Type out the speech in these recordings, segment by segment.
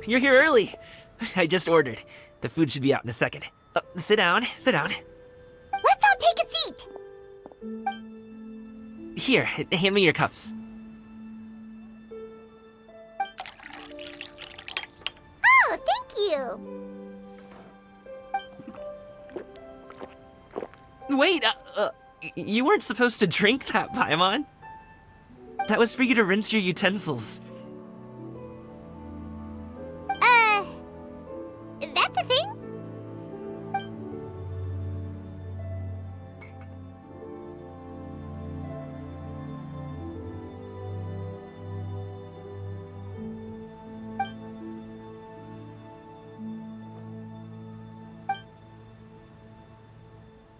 you're here early. I just ordered. The food should be out in a second. Sit down, sit down. Let's all take a seat. Here, hand me your cups. Oh, thank you. Wait, you weren't supposed to drink that, Paimon. That was for you to rinse your utensils. That's a thing?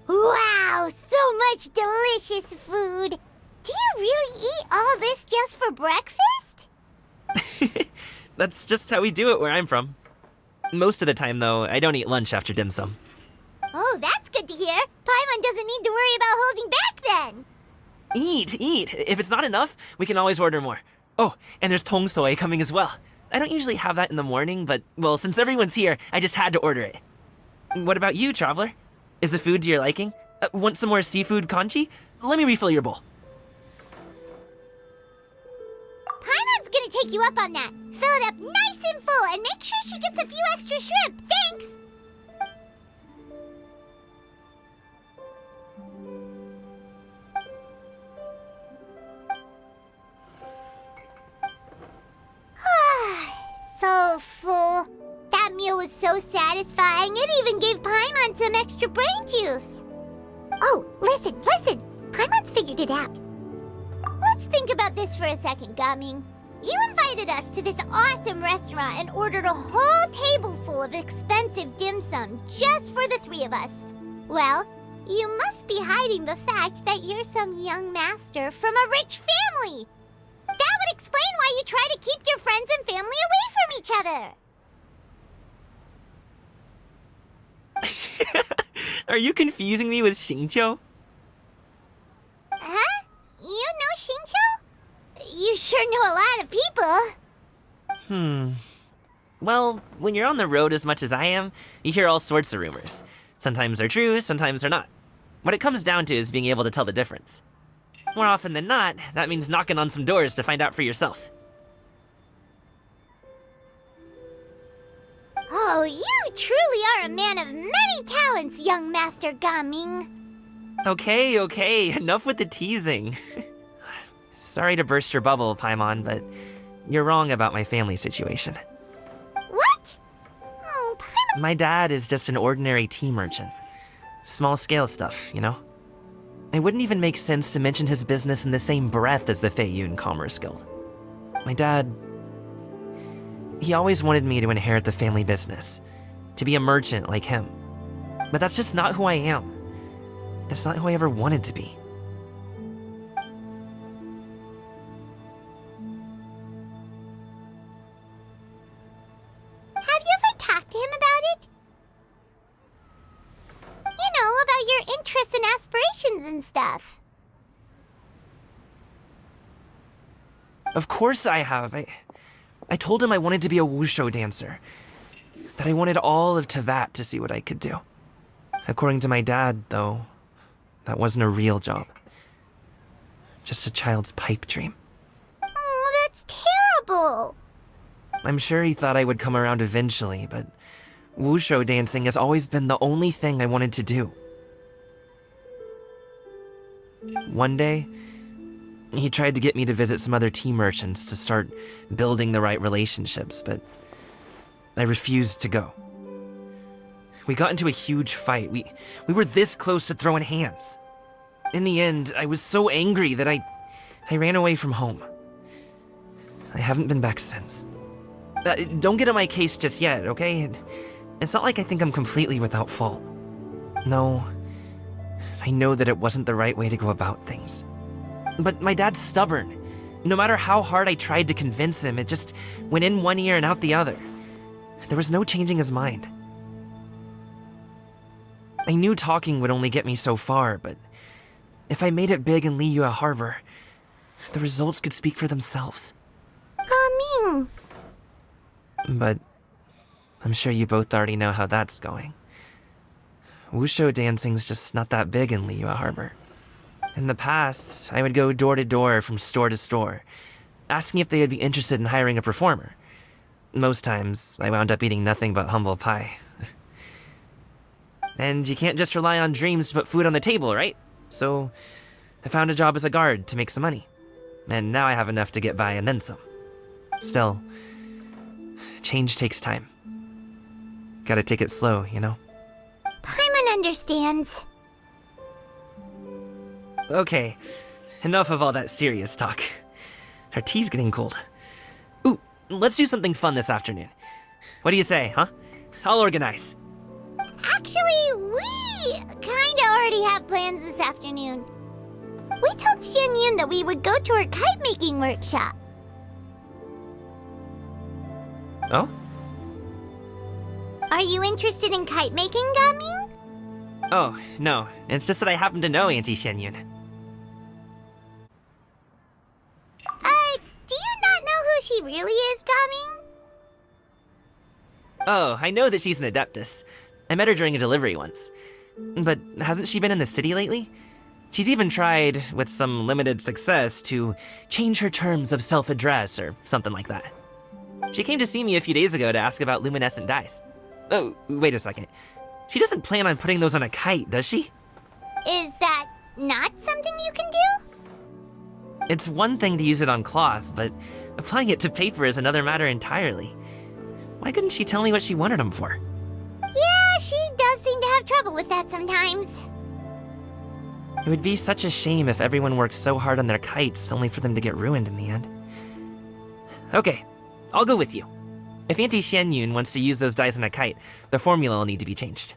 Wow, so much delicious food! Do you really eat all this just for breakfast? That's just how we do it where I'm from. Most of the time, though, I don't eat lunch after dim sum. Oh, that's good to hear. Paimon doesn't need to worry about holding back then. Eat! If it's not enough, we can always order more. Oh, and there's tong soy coming as well. I don't usually have that in the morning, but, well, since everyone's here, I just had to order it. What about you, Traveler? Is the food to your liking? Want some more seafood congee? Let me refill your bowl. Paimon's gonna take you up on that. Fill it up nice and full and make sure she gets a few extra shrimp. Thanks! So full. That meal was so satisfying, it even gave Paimon some extra brain juice. Oh, listen! Paimon's figured it out. Let's think about this for a second, Gaming. You invited us to this awesome restaurant and ordered a whole table full of expensive dim sum just for the three of us. Well, you must be hiding the fact that you're some young master from a rich family. That would explain why you try to keep your friends and family away from each other. Are you confusing me with Xingqiu? Huh? You know Xingqiu? You sure know a lot of people. Well, when you're on the road as much as I am, you hear all sorts of rumors. Sometimes they're true, sometimes they're not. What it comes down to is being able to tell the difference. More often than not, that means knocking on some doors to find out for yourself. Oh, you truly are a man of many talents, young Master Gaming. Okay, enough with the teasing. Sorry to burst your bubble, Paimon, but you're wrong about my family situation. What? Oh, Paimon... My dad is just an ordinary tea merchant. Small-scale stuff, you know? It wouldn't even make sense to mention his business in the same breath as the Xiayun Commerce Guild. My dad... he always wanted me to inherit the family business, to be a merchant like him. But that's just not who I am. It's not who I ever wanted to be. Have you ever talked to him about it? You know, about your interests and aspirations and stuff. Of course I have. I told him I wanted to be a wushu dancer. That I wanted all of Teyvat to see what I could do. According to my dad, though, that wasn't a real job. Just a child's pipe dream. Oh, that's terrible. I'm sure he thought I would come around eventually, but wushu dancing has always been the only thing I wanted to do. One day, he tried to get me to visit some other tea merchants to start building the right relationships, but I refused to go. We got into a huge fight. We were this close to throwing hands. In the end, I was so angry that I ran away from home. I haven't been back since. Don't get on my case just yet, okay? It's not like I think I'm completely without fault. No, I know that it wasn't the right way to go about things. But my dad's stubborn. No matter how hard I tried to convince him, it just went in one ear and out the other. There was no changing his mind. I knew talking would only get me so far, but if I made it big in Liyue Harbor, the results could speak for themselves. Gaming. But I'm sure you both already know how that's going. Wushu dancing's just not that big in Liyue Harbor. In the past, I would go door to door from store to store, asking if they would be interested in hiring a performer. Most times, I wound up eating nothing but humble pie. And you can't just rely on dreams to put food on the table, right? So, I found a job as a guard to make some money. And now I have enough to get by and then some. Still, change takes time. Gotta take it slow, you know? Paimon understands. Okay, enough of all that serious talk. Our tea's getting cold. Ooh, let's do something fun this afternoon. What do you say, huh? I'll organize. Actually, we kinda already have plans this afternoon. We told Xianyun that we would go to her kite-making workshop. Oh? Are you interested in kite-making, Gaming? Oh, no. It's just that I happen to know Auntie Xianyun. Do you not know who she really is, Gaming? Oh, I know that she's an Adeptus. I met her during a delivery once. But hasn't she been in the city lately? She's even tried, with some limited success, to change her terms of self-address or something like that. She came to see me a few days ago to ask about luminescent dyes. Oh, wait a second. She doesn't plan on putting those on a kite, does she? Is that not something you can do? It's one thing to use it on cloth, but applying it to paper is another matter entirely. Why couldn't she tell me what she wanted them for? Yeah, she does seem to have trouble with that sometimes. It would be such a shame if everyone worked so hard on their kites only for them to get ruined in the end. Okay, I'll go with you. If Auntie Xianyun wants to use those dyes on a kite, the formula will need to be changed.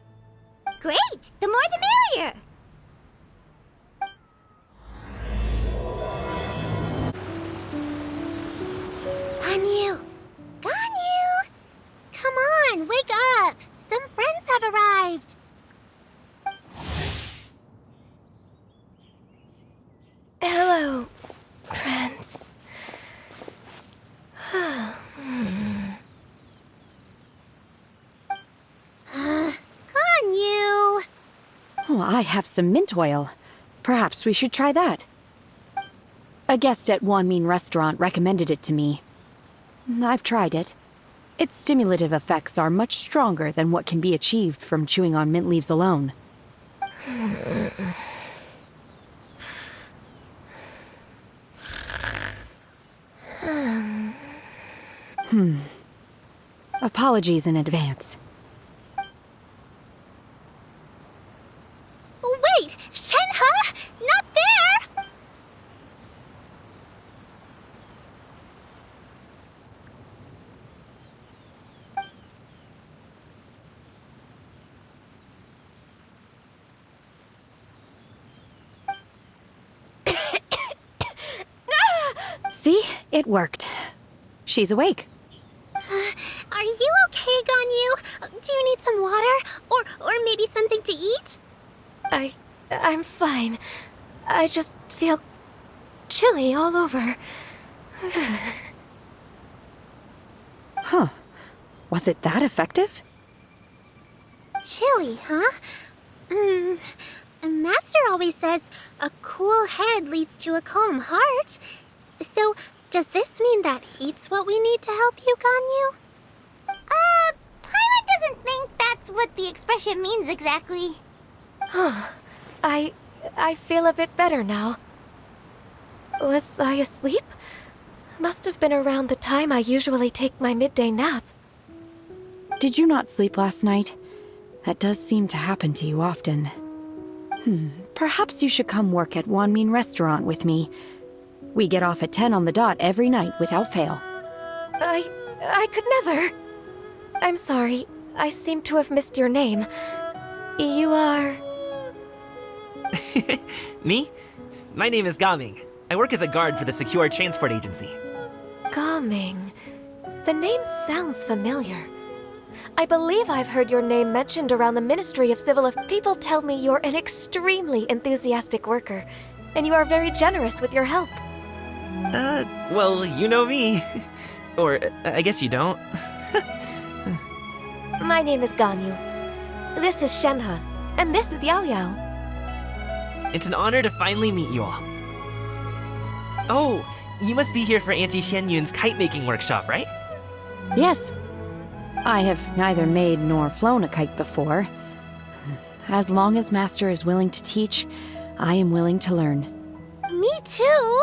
Great! The more the merrier! Ganyu! Ganyu! Come on, wake up! Some friends have arrived! Hello, friends. Ganyu! Oh, I have some mint oil. Perhaps we should try that. A guest at Wanmin restaurant recommended it to me. I've tried it. Its stimulative effects are much stronger than what can be achieved from chewing on mint leaves alone. Apologies in advance. Wait! Shenhe! Not there! See? It worked. She's awake. Are you okay, Ganyu? Do you need some water? Or maybe something to eat? I'm fine. I just feel chilly all over. Huh. Was it that effective? Chilly, huh? Master always says a cool head leads to a calm heart. So, does this mean that heat's what we need to help you, Ganyu? Paimon doesn't think that's what the expression means exactly. I feel a bit better now. Was I asleep? Must have been around the time I usually take my midday nap. Did you not sleep last night? That does seem to happen to you often. Perhaps you should come work at Wanmin restaurant with me. We get off at 10 on the dot every night without fail. I could never. I'm sorry. I seem to have missed your name. You are... Me? My name is Gaming. I work as a guard for the Secure Transport Agency. Gaming. The name sounds familiar. I believe I've heard your name mentioned around the Ministry of Civil Affairs. People tell me you're an extremely enthusiastic worker, and you are very generous with your help. Well, you know me. Or, I guess you don't. My name is Ganyu. This is Shenhe, and this is Yao Yao. It's an honor to finally meet you all. Oh, you must be here for Auntie Xianyun's kite-making workshop, right? Yes. I have neither made nor flown a kite before. As long as Master is willing to teach, I am willing to learn. Me too.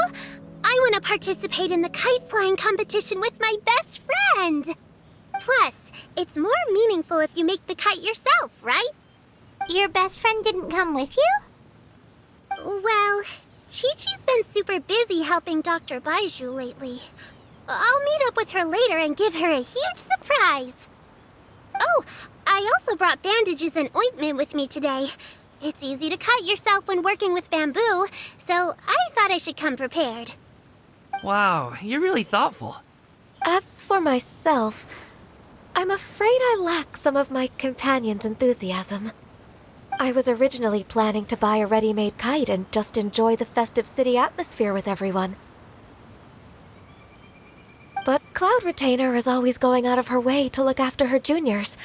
I want to participate in the kite flying competition with my best friend. Plus, it's more meaningful if you make the kite yourself, right? Your best friend didn't come with you? Well, Chi-Chi's been super busy helping Dr. Baiju lately. I'll meet up with her later and give her a huge surprise. Oh, I also brought bandages and ointment with me today. It's easy to cut yourself when working with bamboo, so I thought I should come prepared. Wow, you're really thoughtful. As for myself, I'm afraid I lack some of my companion's enthusiasm. I was originally planning to buy a ready-made kite and just enjoy the festive city atmosphere with everyone. But Cloud Retainer is always going out of her way to look after her juniors,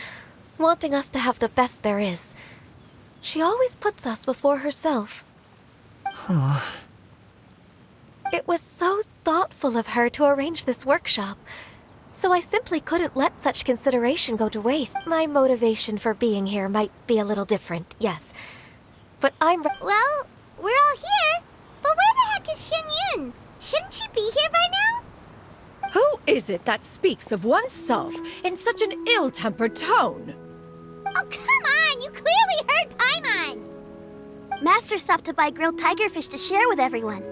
wanting us to have the best there is. She always puts us before herself. It was so thoughtful of her to arrange this workshop, so I simply couldn't let such consideration go to waste. My motivation for being here might be a little different, yes. But Well, we're all here. But where the heck is Xianyun? Shouldn't she be here by now? Who is it that speaks of oneself in such an ill-tempered tone? Oh, come on! You clearly heard Paimon! Master stopped to buy grilled tigerfish to share with everyone.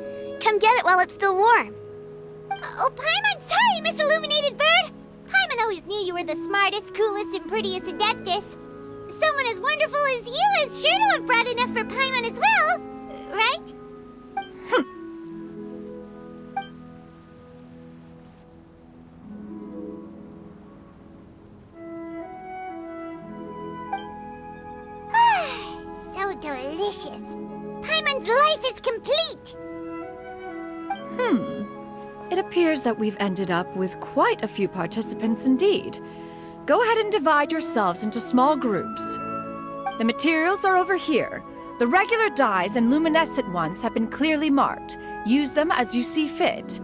Come get it while it's still warm. Oh, Paimon, sorry, Miss Illuminated Bird! Paimon always knew you were the smartest, coolest, and prettiest Adeptus. Someone as wonderful as you is sure to have brought enough for Paimon as well, right? So delicious. Paimon's life is complete. It appears that we've ended up with quite a few participants indeed. Go ahead and divide yourselves into small groups. The materials are over here. The regular dyes and luminescent ones have been clearly marked. Use them as you see fit.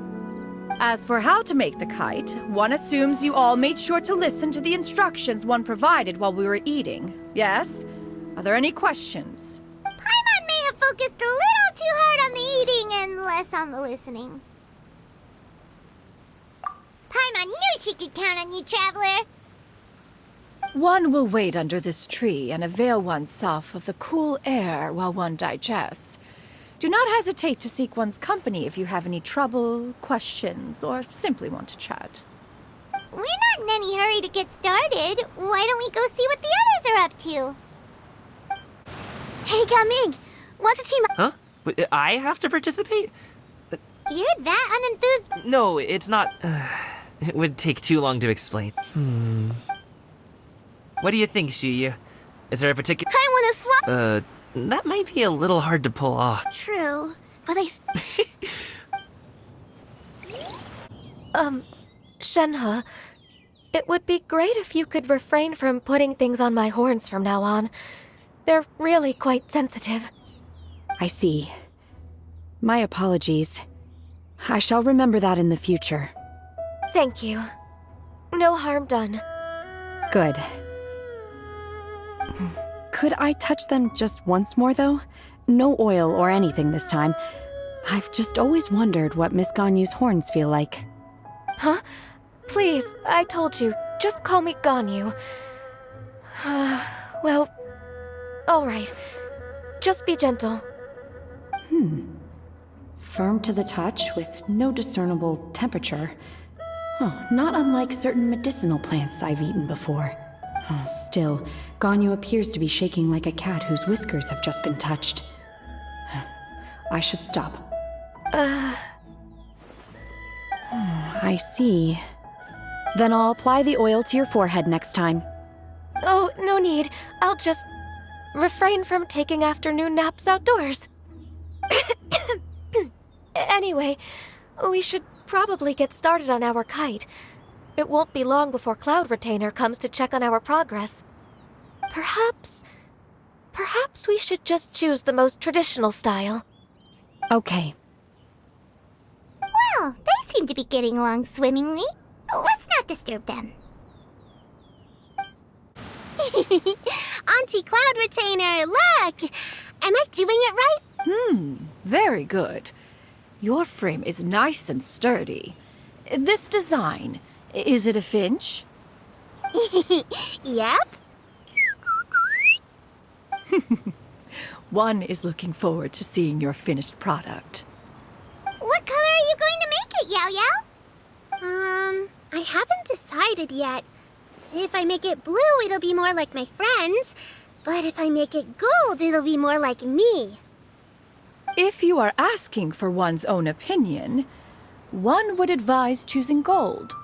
As for how to make the kite, one assumes you all made sure to listen to the instructions one provided while we were eating. Yes? Are there any questions? Paimon may have focused a little too hard on the eating and less on the listening. Paimon knew she could count on you, Traveler. One will wait under this tree and avail oneself of the cool air while one digests. Do not hesitate to seek one's company if you have any trouble, questions, or simply want to chat. We're not in any hurry to get started. Why don't we go see what the others are up to? Hey, Gaming! Want to team up? Huh? Wait, I have to participate? You're that unenthused. No, it's not. It would take too long to explain. What do you think, Xiyu? Is there a particular... I want to swap. That might be a little hard to pull off. True, but I... Shenhe, it would be great if you could refrain from putting things on my horns from now on. They're really quite sensitive. I see. My apologies. I shall remember that in the future. Thank you. No harm done. Good. Could I touch them just once more, though? No oil or anything this time. I've just always wondered what Miss Ganyu's horns feel like. Huh? Please, I told you. Just call me Ganyu. Well, all right. Just be gentle. Firm to the touch with no discernible temperature. Oh, not unlike certain medicinal plants I've eaten before. Still, Ganyu appears to be shaking like a cat whose whiskers have just been touched. I should stop. I see. Then I'll apply the oil to your forehead next time. Oh, no need. I'll just refrain from taking afternoon naps outdoors. Anyway, we should probably get started on our kite. It won't be long before Cloud Retainer comes to check on our progress. Perhaps we should just choose the most traditional style. Okay. Well, they seem to be getting along swimmingly. Let's not disturb them. Auntie Cloud Retainer, look! Am I doing it right? Very good. Your frame is nice and sturdy. This design, is it a finch? Yep. One is looking forward to seeing your finished product. What color are you going to make it, Yao Yao? I haven't decided yet. If I make it blue, it'll be more like my friend. But if I make it gold, it'll be more like me. If you are asking for one's own opinion, one would advise choosing gold.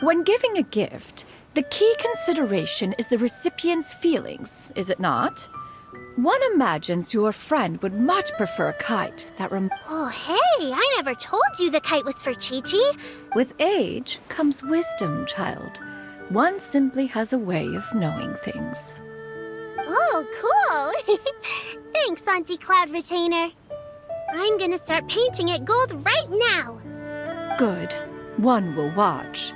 When giving a gift, the key consideration is the recipient's feelings, is it not? One imagines your friend would much prefer a kite that Oh, hey, I never told you the kite was for Chi-Chi. With age comes wisdom, child. One simply has a way of knowing things. Oh, cool. Thanks, Auntie Cloud Retainer. I'm gonna start painting it gold right now. Good. One will watch.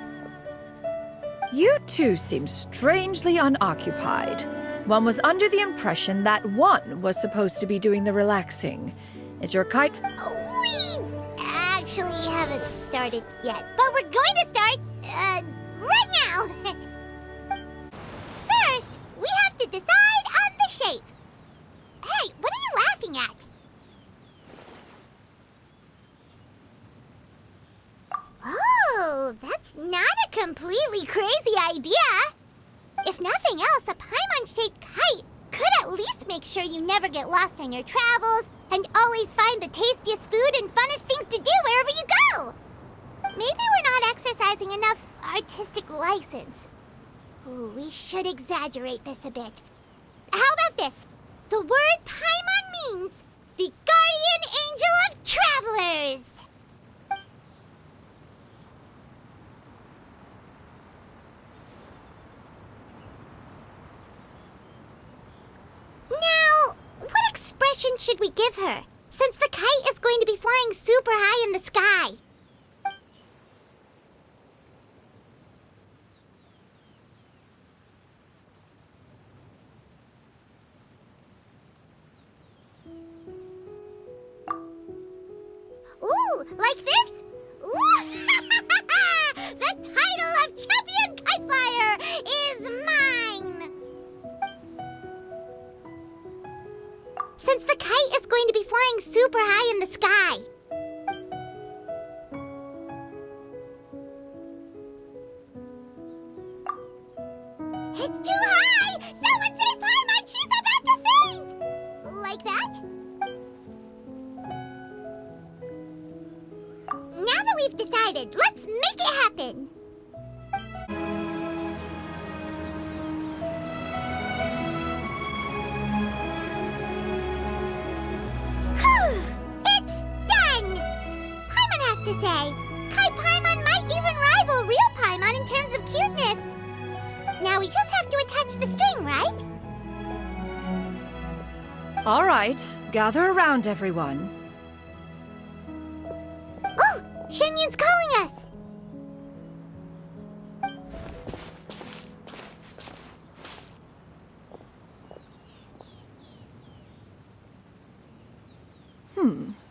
You two seem strangely unoccupied. One was under the impression that one was supposed to be doing the relaxing. Is your kite... We actually haven't started yet, but we're going to start, right now. First, we have to decide on the shape. Hey, what are you laughing at? Oh, that's not a completely crazy idea. If nothing else, a Paimon-shaped kite could at least make sure you never get lost on your travels and always find the tastiest food and funnest things to do wherever you go. Maybe we're not exercising enough artistic license. Ooh, we should exaggerate this a bit. How about this? The word Paimon means the guardian angel of travelers. Now, what expression should we give her, since the kite is going to be flying super high in the sky? Ooh, like this? Ooh! The title of Champion Kite Flyer is mine! Since the kite is going to be flying super high in the sky. It's too high! Someone save Paimon! She's about to faint! Like that? Now that we've decided, let's make it happen! It's done! Paimon has to say, Kite Paimon might even rival real Paimon in terms of cuteness. Now we just have to attach the string, right? All right, gather around, everyone. Oh, Xianyun's calling us!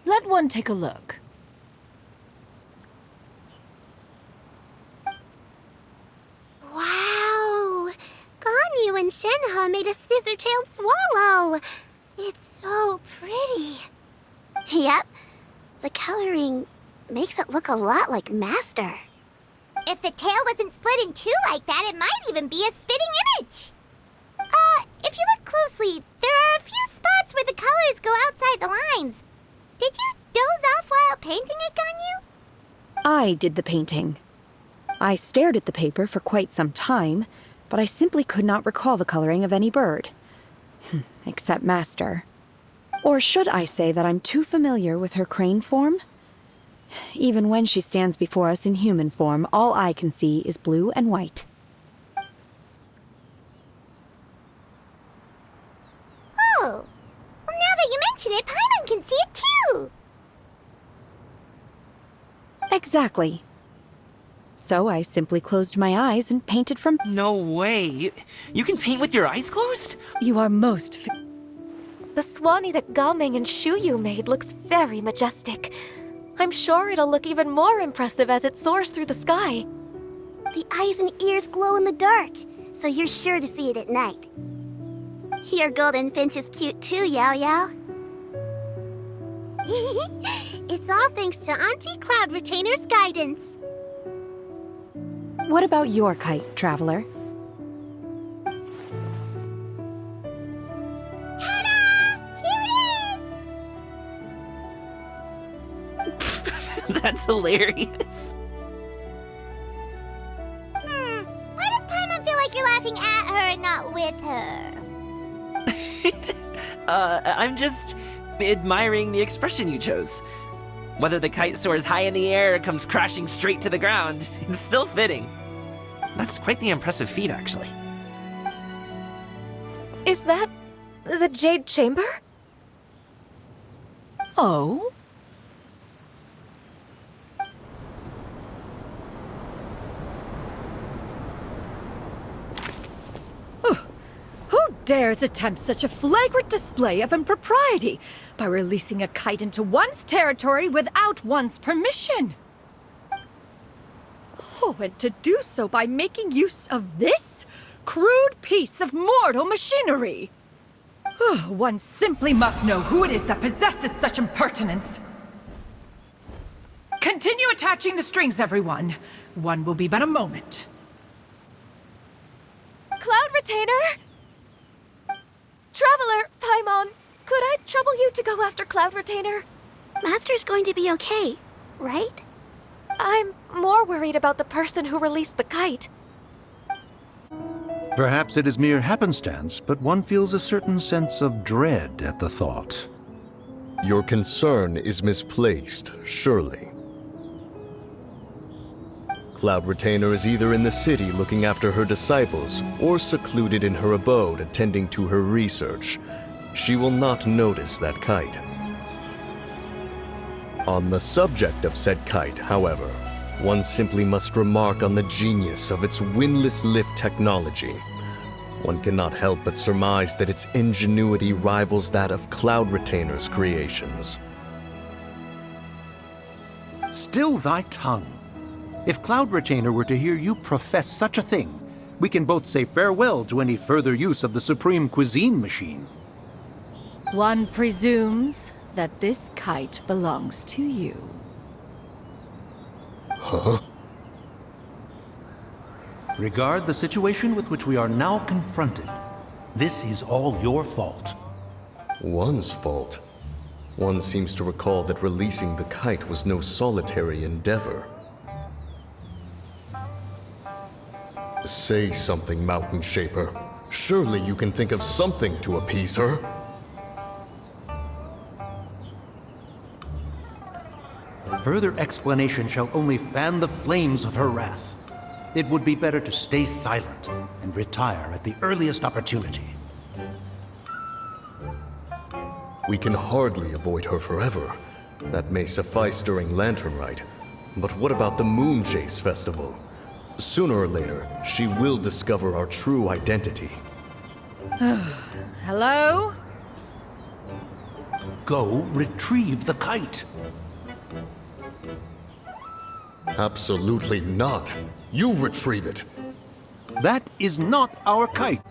Let one take a look. Wow! Ganyu and Shenhe made a scissor-tailed swallow! It's so pretty. Yep. The coloring makes it look a lot like Master. If the tail wasn't split in two like that, it might even be a spitting image. If you look closely, there are a few spots where the colors go outside the lines. Did you doze off while painting it, Ganyu? I did the painting. I stared at the paper for quite some time, but I simply could not recall the coloring of any bird. Except Master. Or should I say that I'm too familiar with her crane form? Even when she stands before us in human form, all I can see is blue and white. Oh, well, now that you mention it, Paimon can see it too! Exactly. So I simply closed my eyes and painted from... No way. You can paint with your eyes closed? You are most The Swanee that Gaming and Xiayun made looks very majestic. I'm sure it'll look even more impressive as it soars through the sky. The eyes and ears glow in the dark, so you're sure to see it at night. Your golden finch is cute too, Yao Yao. It's all thanks to Auntie Cloud Retainer's guidance. What about your kite, Traveler? Ta-da! Here it is! That's hilarious. Why does Paimon feel like you're laughing at her and not with her? I'm just admiring the expression you chose. Whether the kite soars high in the air or comes crashing straight to the ground, it's still fitting. That's quite the impressive feat, actually. Is that the Jade Chamber? Oh? Who dares attempt such a flagrant display of impropriety by releasing a kite into one's territory without one's permission? Oh, and to do so by making use of this crude piece of mortal machinery. One simply must know who it is that possesses such impertinence. Continue attaching the strings, everyone. One will be but a moment. Cloud Retainer? Traveller, Paimon, could I trouble you to go after Cloud Retainer? Master's going to be okay, right? I'm more worried about the person who released the kite. Perhaps it is mere happenstance, but one feels a certain sense of dread at the thought. Your concern is misplaced, surely. Cloud Retainer is either in the city looking after her disciples, or secluded in her abode attending to her research. She will not notice that kite. On the subject of said kite, however, one simply must remark on the genius of its windless lift technology. One cannot help but surmise that its ingenuity rivals that of Cloud Retainer's creations. Still thy tongue. If Cloud Retainer were to hear you profess such a thing, we can both say farewell to any further use of the Supreme Cuisine Machine. One presumes that this kite belongs to you. Huh? Regard the situation with which we are now confronted. This is all your fault. One's fault? One seems to recall that releasing the kite was no solitary endeavor. Say something, Mountain Shaper. Surely you can think of something to appease her. Further explanation shall only fan the flames of her wrath. It would be better to stay silent and retire at the earliest opportunity. We can hardly avoid her forever. That may suffice during Latern Rite. But what about the Moon Chase Festival? Sooner or later, she will discover our true identity. Hello? Go retrieve the kite. Absolutely not. You retrieve it. That is not our kite.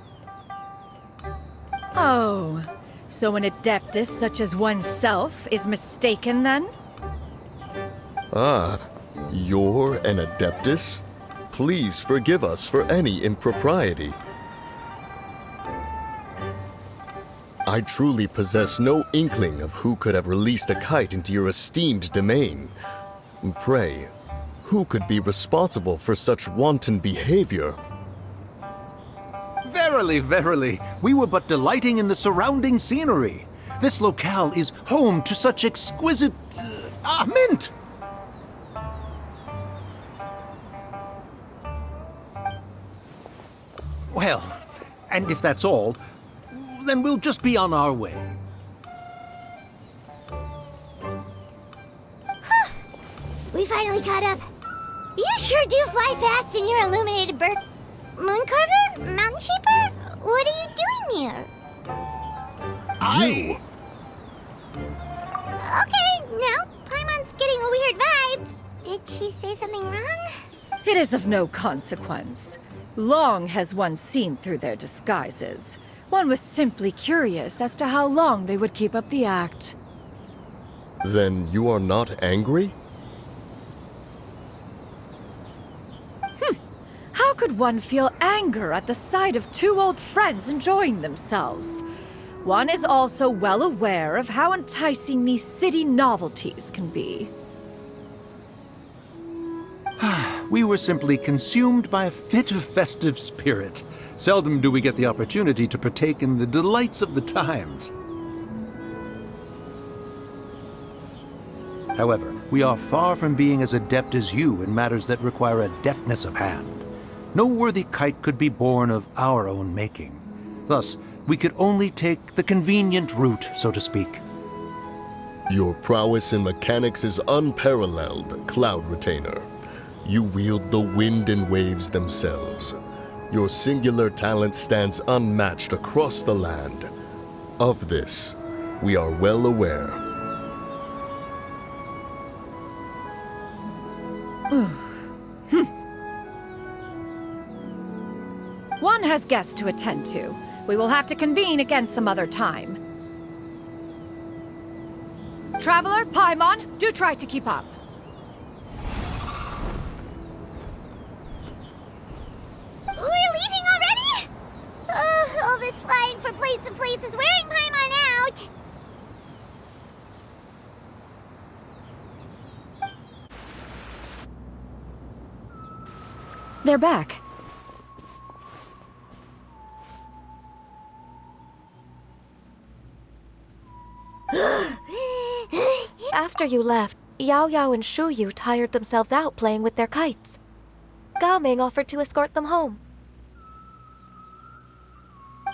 Oh, so an adeptus such as oneself is mistaken then? Ah, you're an adeptus? Please forgive us for any impropriety. I truly possess no inkling of who could have released a kite into your esteemed domain. Pray, who could be responsible for such wanton behavior? Verily, verily, we were but delighting in the surrounding scenery. This locale is home to such exquisite... mint! Well, and if that's all, then we'll just be on our way. We finally caught up. You sure do fly fast in your illuminated bird. Mooncarver? Mountain Sheeper? What are you doing here? You! Okay, now Paimon's getting a weird vibe. Did she say something wrong? It is of no consequence. Long has one seen through their disguises. One was simply curious as to how long they would keep up the act. Then you are not angry? How could one feel anger at the sight of two old friends enjoying themselves? One is also well aware of how enticing these city novelties can be. We were simply consumed by a fit of festive spirit. Seldom do we get the opportunity to partake in the delights of the times. However, we are far from being as adept as you in matters that require a deftness of hand. No worthy kite could be born of our own making. Thus, we could only take the convenient route, so to speak. Your prowess in mechanics is unparalleled, Cloud Retainer. You wield the wind and waves themselves. Your singular talent stands unmatched across the land. Of this, we are well aware. One has guests to attend to. We will have to convene again some other time. Traveller, Paimon, do try to keep up. We're leaving already? All this flying from place to place is wearing Paimon out. They're back. After you left, Xiao and Xiyu tired themselves out playing with their kites. Gaming offered to escort them home.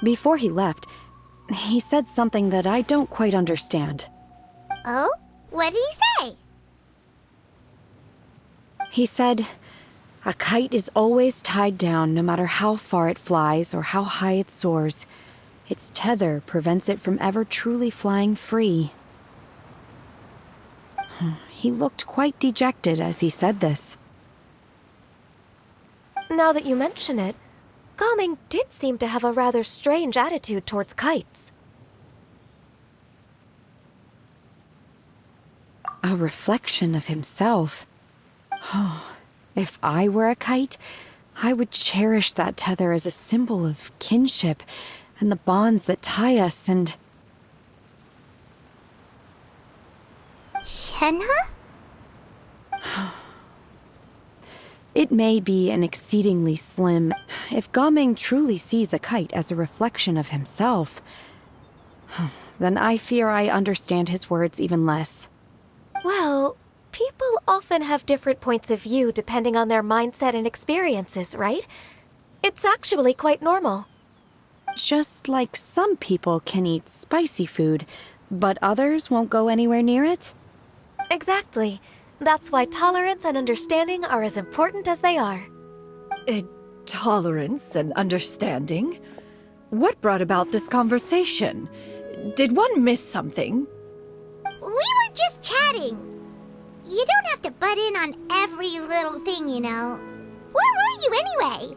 Before he left, he said something that I don't quite understand. Oh? What did he say? He said, a kite is always tied down no matter how far it flies or how high it soars. Its tether prevents it from ever truly flying free. He looked quite dejected as he said this. Now that you mention it, Gaming did seem to have a rather strange attitude towards kites. A reflection of himself. If I were a kite, I would cherish that tether as a symbol of kinship and the bonds that tie us and... Shenhe? It may be an exceedingly slim... If Gaming truly sees a kite as a reflection of himself, then I fear I understand his words even less. Well, people often have different points of view depending on their mindset and experiences, right? It's actually quite normal. Just like some people can eat spicy food, but others won't go anywhere near it? Exactly. That's why tolerance and understanding are as important as they are. Tolerance and understanding? What brought about this conversation? Did one miss something? We were just chatting. You don't have to butt in on every little thing, you know. Where were you anyway?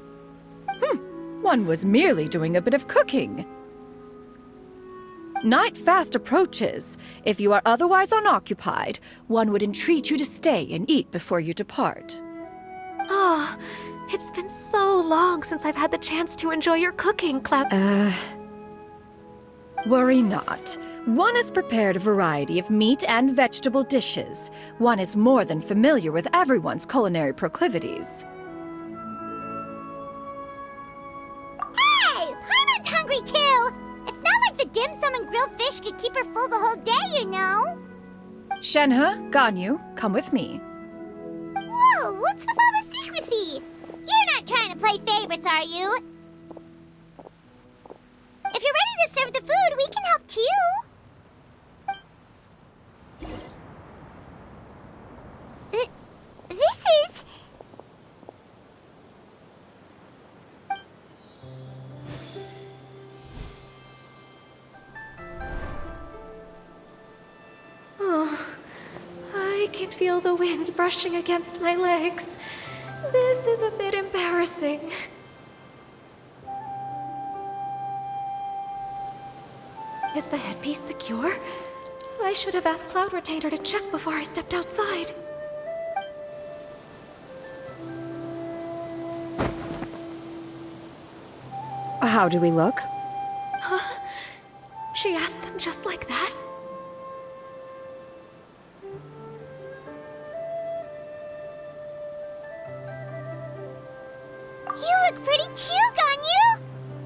One was merely doing a bit of cooking. Night fast approaches. If you are otherwise unoccupied, one would entreat you to stay and eat before you depart. Oh, it's been so long since I've had the chance to enjoy your cooking, Cloud. Worry not. One has prepared a variety of meat and vegetable dishes. One is more than familiar with everyone's culinary proclivities. Hey! Paimon's hungry too! It's not like the dim sum and grilled fish could keep her full the whole day, you know? Shenhe, Ganyu, come with me. Whoa, what's with all the secrecy? You're not trying to play favorites, are you? can feel the wind brushing against my legs. This is a bit embarrassing. Is the headpiece secure? I should have asked Cloud Retainer to check before I stepped outside. How do we look? Huh? She asked them just like that? You look pretty too, Ganyu!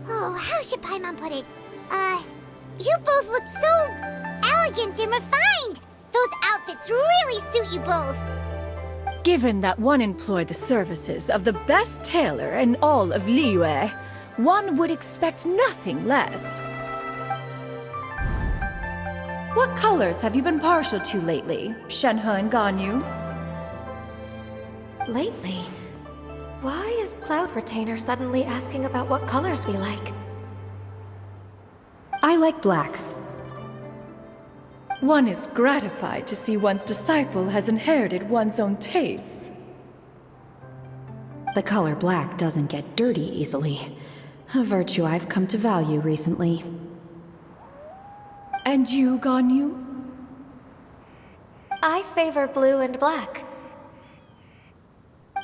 Oh, how should Paimon put it? You both look so elegant and refined! Those outfits really suit you both! Given that one employed the services of the best tailor in all of Liyue, one would expect nothing less. What colors have you been partial to lately, Shenhe and Ganyu? Lately? Why is Cloud Retainer suddenly asking about what colors we like? I like black. One is gratified to see one's disciple has inherited one's own tastes. The color black doesn't get dirty easily. A virtue I've come to value recently. And you, Ganyu? I favor blue and black.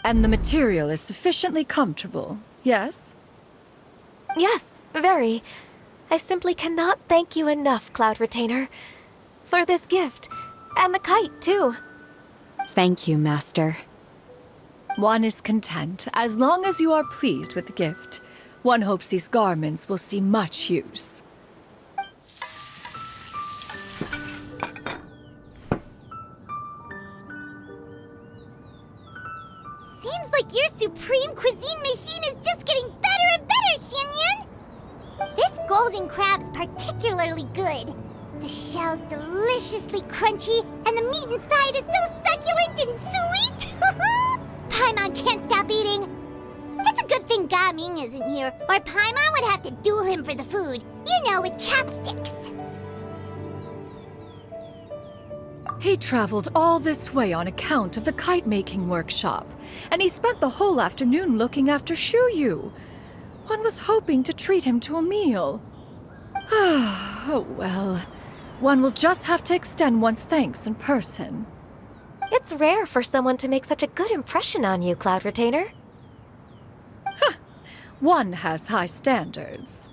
And the material is sufficiently comfortable, yes? Yes, very. I simply cannot thank you enough, Cloud Retainer. For this gift. And the kite, too. Thank you, Master. One is content, as long as you are pleased with the gift. One hopes these garments will see much use. Seems like your supreme cuisine machine is just getting better and better, Xianyun! This golden crab's particularly good. The shell's deliciously crunchy, and the meat inside is so succulent and sweet! Paimon can't stop eating. It's a good thing Gaming isn't here, or Paimon would have to duel him for the food. You know, with chopsticks. He traveled all this way on account of the kite-making workshop, and he spent the whole afternoon looking after Xiayun. One was hoping to treat him to a meal. Oh well. One will just have to extend one's thanks in person. It's rare for someone to make such a good impression on you, Cloud Retainer. One has high standards.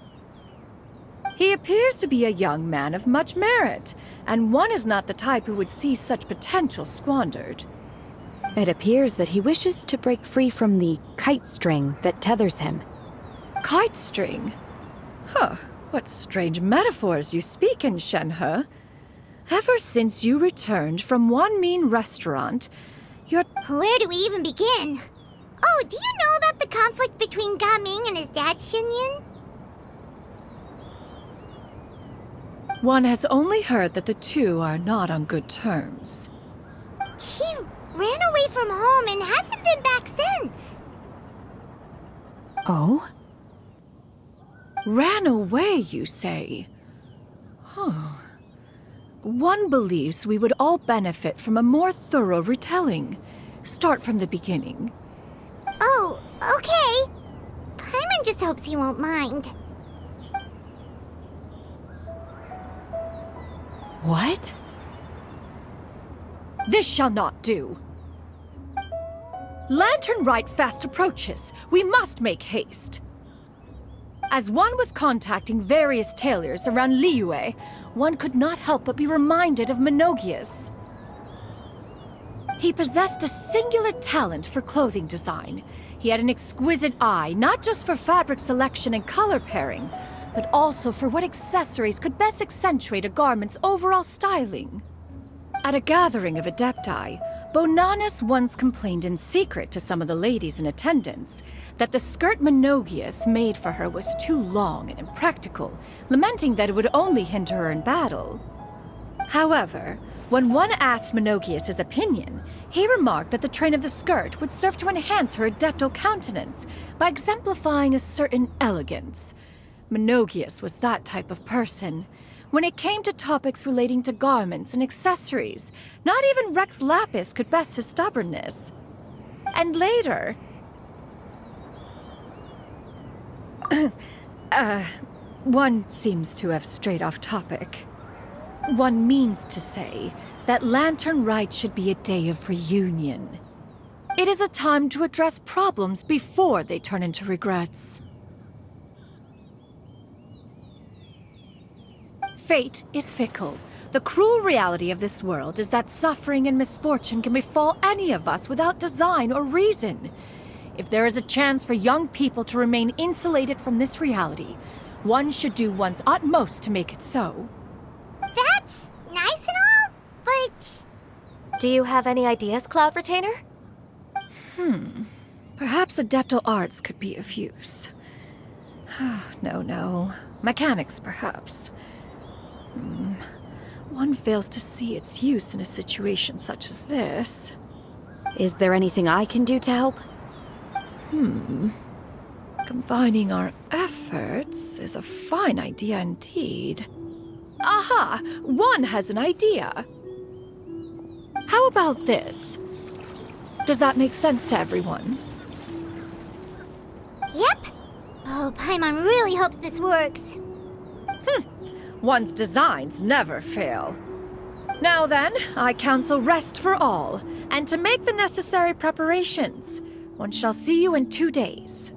He appears to be a young man of much merit, and one is not the type who would see such potential squandered. It appears that he wishes to break free from the kite string that tethers him. Kite string? Huh, what strange metaphors you speak in, Shenhe. Ever since you returned from one mean restaurant, you're... Where do we even begin? Oh, do you know about the conflict between Gaming and his dad, Xianyun? One has only heard that the two are not on good terms. He ran away from home and hasn't been back since. Oh? Ran away, you say? Huh. One believes we would all benefit from a more thorough retelling. Start from the beginning. Oh, okay. Paimon just hopes he won't mind. What? This shall not do. Latern Rite fast approaches. We must make haste. As one was contacting various tailors around Liyue, one could not help but be reminded of Menogias. He possessed a singular talent for clothing design. He had an exquisite eye, not just for fabric selection and color pairing, but also for what accessories could best accentuate a garment's overall styling. At a gathering of Adepti, Bonanis once complained in secret to some of the ladies in attendance that the skirt Menogias made for her was too long and impractical, lamenting that it would only hinder her in battle. However, when one asked Menogias his opinion, he remarked that the train of the skirt would serve to enhance her adeptal countenance by exemplifying a certain elegance. Menogias was that type of person. When it came to topics relating to garments and accessories, not even Rex Lapis could best his stubbornness. And later... one seems to have strayed off topic. One means to say that Latern Rite should be a day of reunion. It is a time to address problems before they turn into regrets. Fate is fickle. The cruel reality of this world is that suffering and misfortune can befall any of us without design or reason. If there is a chance for young people to remain insulated from this reality, one should do one's utmost to make it so. That's nice and all, but... Do you have any ideas, Cloud Retainer? Perhaps adeptal arts could be of use. No. Mechanics, perhaps. One fails to see its use in a situation such as this. Is there anything I can do to help? Combining our efforts is a fine idea indeed. Aha! One has an idea! How about this? Does that make sense to everyone? Yep. Oh, Paimon really hopes this works. One's designs never fail. Now then, I counsel rest for all, and to make the necessary preparations. One shall see you in 2 days.